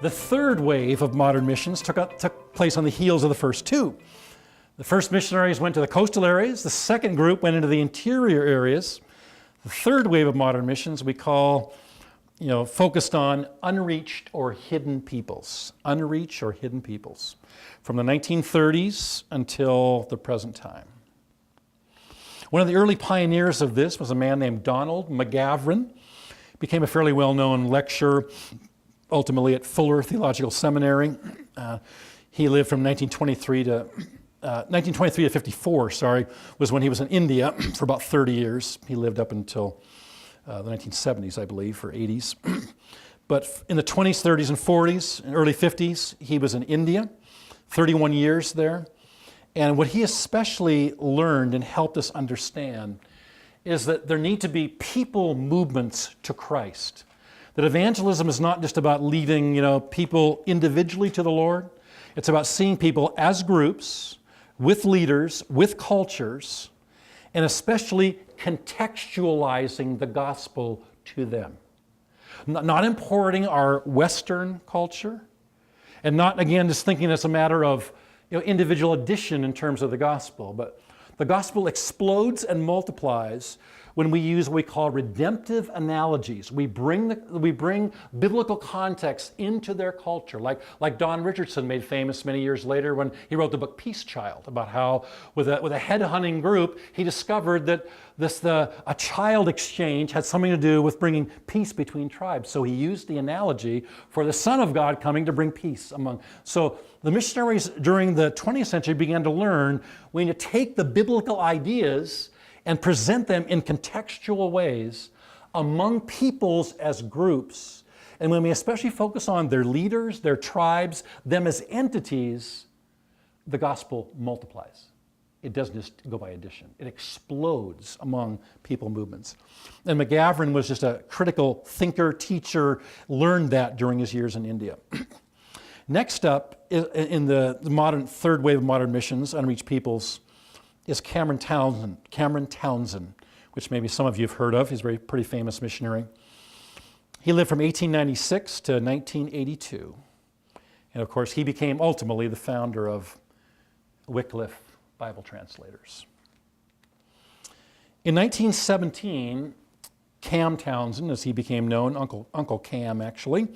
The third wave of modern missions took place on the heels of the first two. The first missionaries went to the coastal areas. The second group went into the interior areas. The third wave of modern missions we call, focused on unreached or hidden peoples. Unreached or hidden peoples. From the 1930s until the present time. One of the early pioneers of this was a man named Donald McGavran. Became a fairly well-known lecturer, ultimately at Fuller Theological Seminary. He lived from 1923 to 54, was when he was in India for about 30 years. He lived up until the 1970s, I believe, or 80s. But in the 20s, 30s, and 40s, and early 50s, he was in India, 31 years there. And what he especially learned and helped us understand is that there need to be people movements to Christ. That evangelism is not just about leading, people individually to the Lord. It's about seeing people as groups, with leaders, with cultures, and especially contextualizing the gospel to them. Not importing our Western culture, and not, again, just thinking it's a matter of individual addition in terms of the gospel, but the gospel explodes and multiplies when we use what we call redemptive analogies. We bring biblical context into their culture, like Don Richardson made famous many years later when he wrote the book Peace Child, about how with a headhunting group he discovered that a child exchange had something to do with bringing peace between tribes. So he used the analogy for the Son of God coming to bring peace among. So the missionaries during the 20th century began to learn we need to take the biblical ideas and present them in contextual ways among peoples as groups. And when we especially focus on their leaders, their tribes, them as entities, the gospel multiplies. It doesn't just go by addition. It explodes among people movements. And McGavran was just a critical thinker, teacher, learned that during his years in India. Next up, in the modern third wave of modern missions, unreached peoples, is Cameron Townsend, which maybe some of you have heard of. He's a pretty famous missionary. He lived from 1896 to 1982. And of course, he became ultimately the founder of Wycliffe Bible Translators. In 1917, Cam Townsend, as he became known, Uncle Cam actually,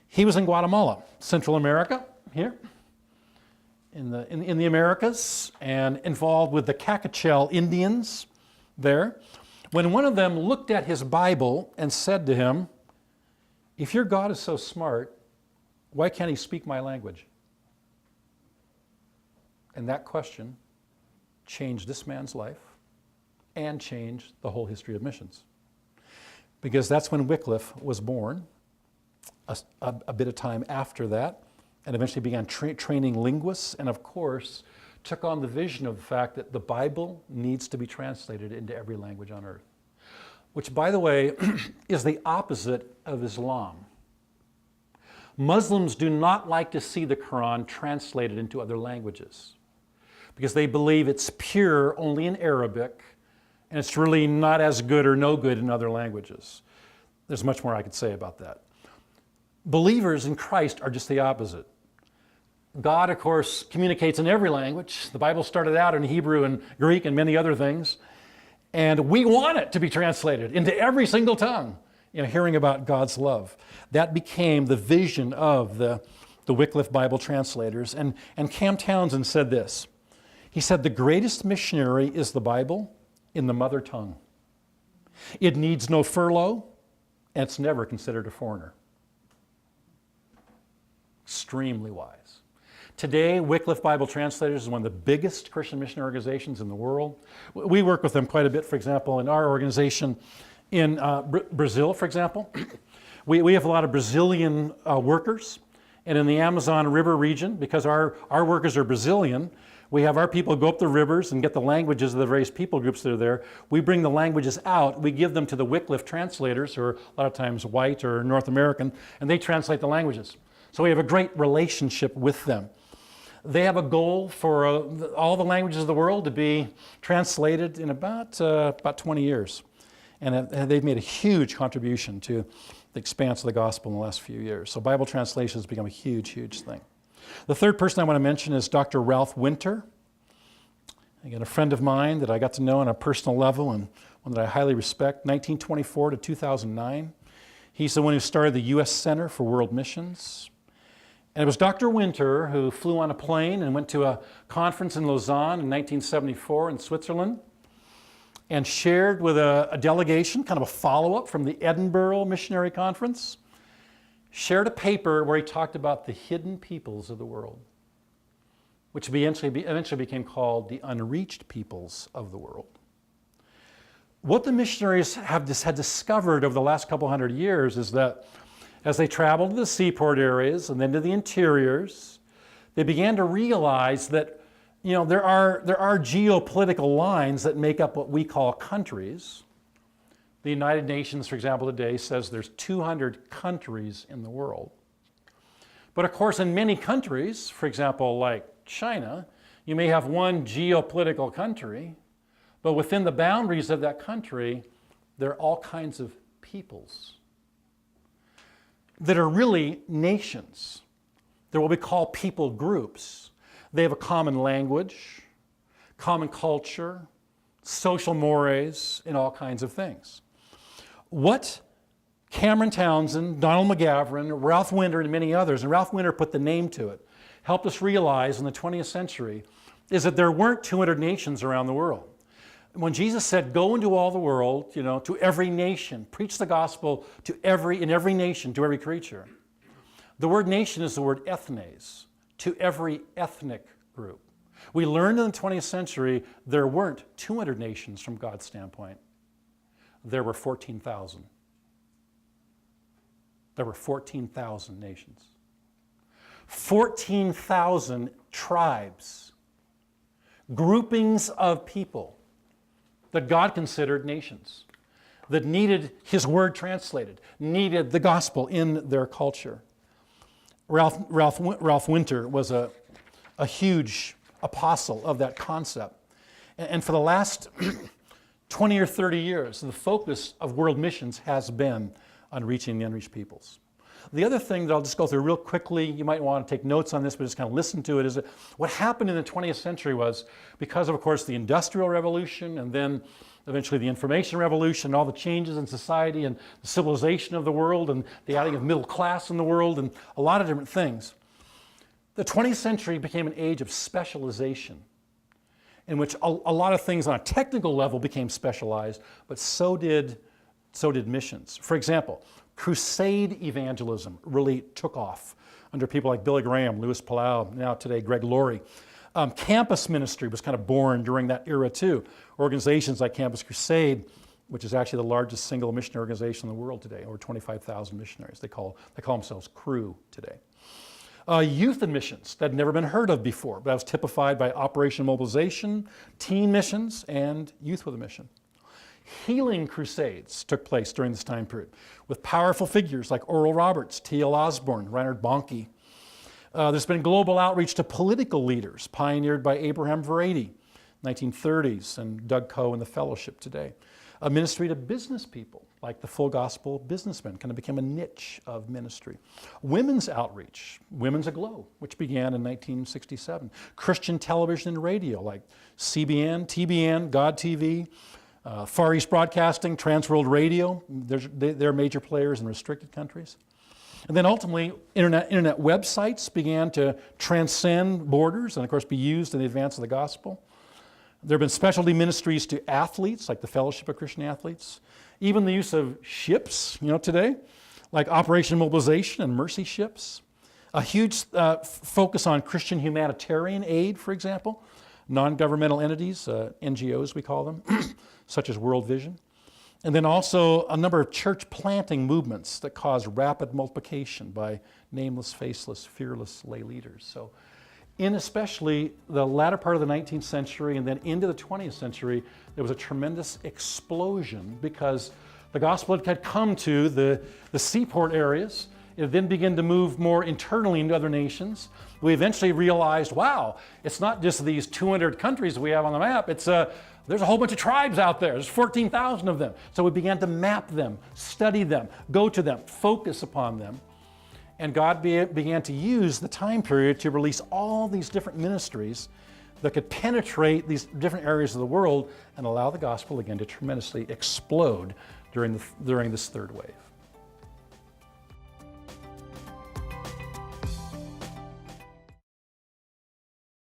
he was in Guatemala, Central America, here. In the Americas, and involved with the Cacachel Indians there, when one of them looked at his Bible and said to him, "If your God is so smart, why can't he speak my language?" And that question changed this man's life and changed the whole history of missions. Because that's when Wycliffe was born, a bit of time after that, and eventually began training linguists, and of course, took on the vision of the fact that the Bible needs to be translated into every language on earth. Which, by the way, is the opposite of Islam. Muslims do not like to see the Quran translated into other languages because they believe it's pure only in Arabic, and it's really not as good or no good in other languages. There's much more I could say about that. Believers in Christ are just the opposite. God, of course, communicates in every language. The Bible started out in Hebrew and Greek and many other things. And we want it to be translated into every single tongue, hearing about God's love. That became the vision of the Wycliffe Bible translators. And Cam Townsend said this. He said, "The greatest missionary is the Bible in the mother tongue. It needs no furlough, and it's never considered a foreigner." Extremely wise. Today, Wycliffe Bible Translators is one of the biggest Christian mission organizations in the world. We work with them quite a bit, for example, in our organization in Brazil, for example. We have a lot of Brazilian workers, and in the Amazon River region, because our workers are Brazilian, we have our people go up the rivers and get the languages of the various people groups that are there. We bring the languages out, we give them to the Wycliffe translators, who are a lot of times white or North American, and they translate the languages. So we have a great relationship with them. They have a goal for all the languages of the world to be translated in about 20 years. And they've made a huge contribution to the expanse of the gospel in the last few years. So Bible translation has become a huge, huge thing. The third person I want to mention is Dr. Ralph Winter. Again, a friend of mine that I got to know on a personal level and one that I highly respect, 1924 to 2009. He's the one who started the U.S. Center for World Missions. And it was Dr. Winter who flew on a plane and went to a conference in Lausanne in 1974 in Switzerland and shared with a delegation, kind of a follow-up from the Edinburgh Missionary Conference, shared a paper where he talked about the hidden peoples of the world, which eventually became called the unreached peoples of the world. What the missionaries had discovered over the last couple hundred years is that as they traveled to the seaport areas and then to the interiors, they began to realize that there are geopolitical lines that make up what we call countries. The United Nations, for example, today says there's 200 countries in the world. But of course, in many countries, for example, like China, you may have one geopolitical country, but within the boundaries of that country, there are all kinds of peoples that are really nations. They're what we call people groups. They have a common language, common culture, social mores, and all kinds of things. What Cameron Townsend, Donald McGavran, Ralph Winter, and many others, and Ralph Winter put the name to it, helped us realize in the 20th century is that there weren't 200 nations around the world. When Jesus said, go into all the world, to every nation, preach the gospel in every nation, to every creature. The word nation is the word ethnes, to every ethnic group. We learned in the 20th century there weren't 200 nations from God's standpoint. There were 14,000. There were 14,000 nations. 14,000 tribes, groupings of people that God considered nations, that needed His word translated, needed the gospel in their culture. Ralph Winter was a huge apostle of that concept. And for the last 20 or 30 years, the focus of world missions has been on reaching the unreached peoples. The other thing that I'll just go through real quickly, you might want to take notes on this, but just kind of listen to it, is that what happened in the 20th century was, because of course, the Industrial Revolution and then eventually the Information Revolution, all the changes in society and the civilization of the world and the adding of middle class in the world and a lot of different things. The 20th century became an age of specialization in which a lot of things on a technical level became specialized, but so did missions. For example, crusade evangelism really took off under people like Billy Graham, Louis Palau, now today Greg Laurie. Campus ministry was kind of born during that era too. Organizations like Campus Crusade, which is actually the largest single missionary organization in the world today, over 25,000 missionaries. They call themselves Cru today. Youth and missions that had never been heard of before, but that was typified by Operation Mobilization, teen missions, and Youth with a Mission. Healing crusades took place during this time period with powerful figures like Oral Roberts, T.L. Osborne, Reinhard Bonnke. There's been global outreach to political leaders, pioneered by Abraham Vereide, 1930s, and Doug Coe and the Fellowship today. A ministry to business people, like the Full Gospel Businessmen, kind of became a niche of ministry. Women's outreach, Women's Aglow, which began in 1967. Christian television and radio, like CBN, TBN, God TV, Far East Broadcasting, Trans World Radio. They're major players in restricted countries. And then ultimately, internet websites began to transcend borders and, of course, be used in the advance of the gospel. There have been specialty ministries to athletes, like the Fellowship of Christian Athletes. Even the use of ships, today, like Operation Mobilization and Mercy ships. A huge focus on Christian humanitarian aid, for example. Non-governmental entities, NGOs we call them, such as World Vision. And then also a number of church planting movements that cause rapid multiplication by nameless, faceless, fearless lay leaders. So in especially the latter part of the 19th century and then into the 20th century, there was a tremendous explosion because the gospel had come to the seaport areas. It then began to move more internally into other nations. We eventually realized, wow, it's not just these 200 countries we have on the map, it's There's a whole bunch of tribes out there. There's 14,000 of them. So we began to map them, study them, go to them, focus upon them. And God began to use the time period to release all these different ministries that could penetrate these different areas of the world and allow the gospel again to tremendously explode during this third wave.